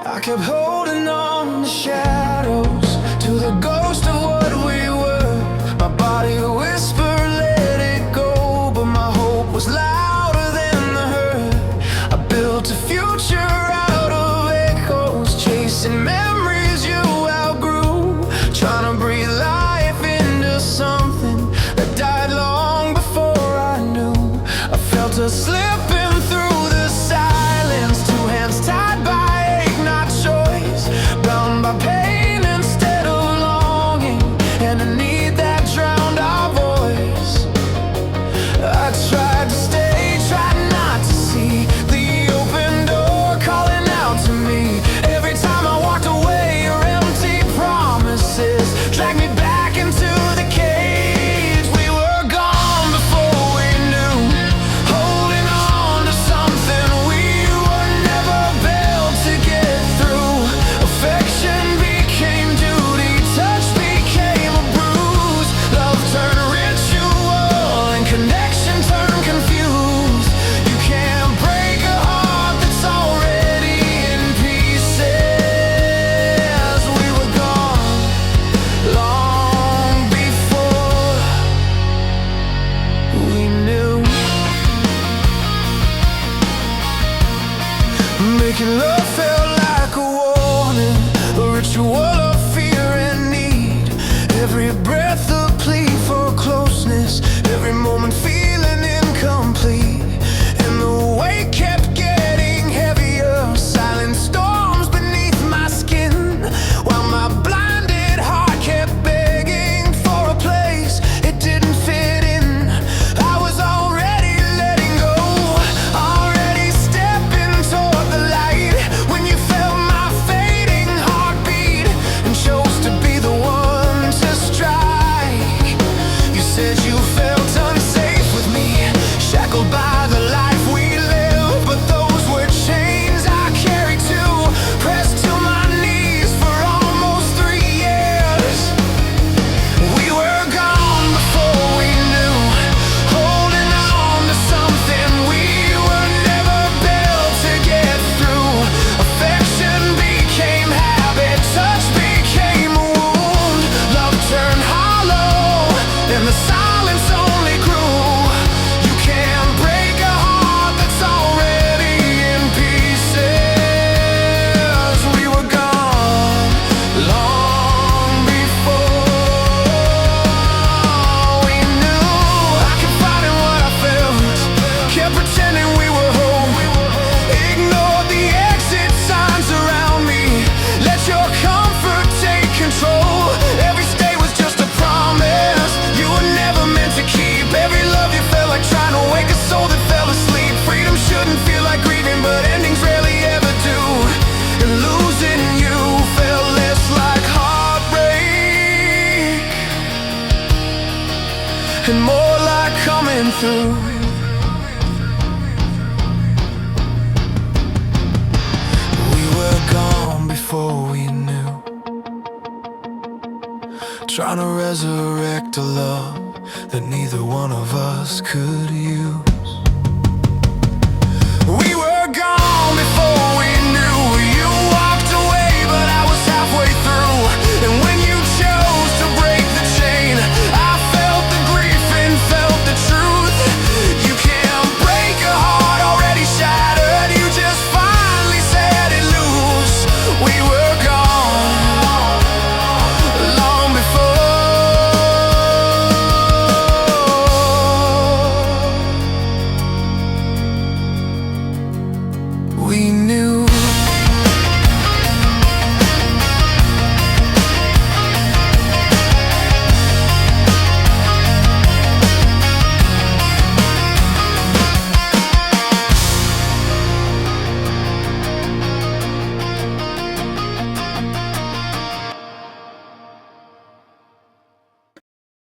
I kept holding on to shadows, to the ghost of what we were. My body whispered, let it go, but my hope was louder than the hurt. I built a future out of echoes, chasing memories you outgrew, trying to breathe life into something that died long before I knew. I felt a slipping through the silence, two hands tied by ache, not choice, bound by pain instead of longing, and a need that drowned our voice. I tried to stay, tried not to see the open door calling out to me. Every time I walked away, your empty promises dragged me back into the cage. We were gone before we knew, holding on to something we were never built to get through. Affection became duty, touch became a bruise, love turned ritual, and connection turned confused. You can't break a heart that's already in pieces. We were gone long before we knew. Making love felt like a warning, a ritual of fear and need. Every breath a plea for closeness, every moment feeling incomplete. And the weight kept getting heavier, silent storms beneath my skin, while my blinded heart kept begging for a place it didn't fit in. I was already letting go, already stepping toward the light, when you felt my fading heartbeat and chose to be the one to strike. You said you felt unsafe with me, shackled by the life we live, but those were chains I carried too, pressed to my knees for almost 3 years. We were gone before we knew, holding on to something we were never built to get through. Affection became habit, touch became a wound, love turned hollow, and the silence only grew. You can't break a heart that's already in pieces. We were gone long before we knew. I kept fighting what I felt, kept pretending we were home, ignored the exit signs around me, let your comfort take control. Every stay was just a promise you were never meant to keep. Every love you felt like trying to wake a soul that fell asleep. Freedom shouldn't feel like grieving, but endings rarely ever do. And losing you felt less like heartbreak and more like coming through. We were gone before we knew, trying to resurrect a love that neither one of us could use.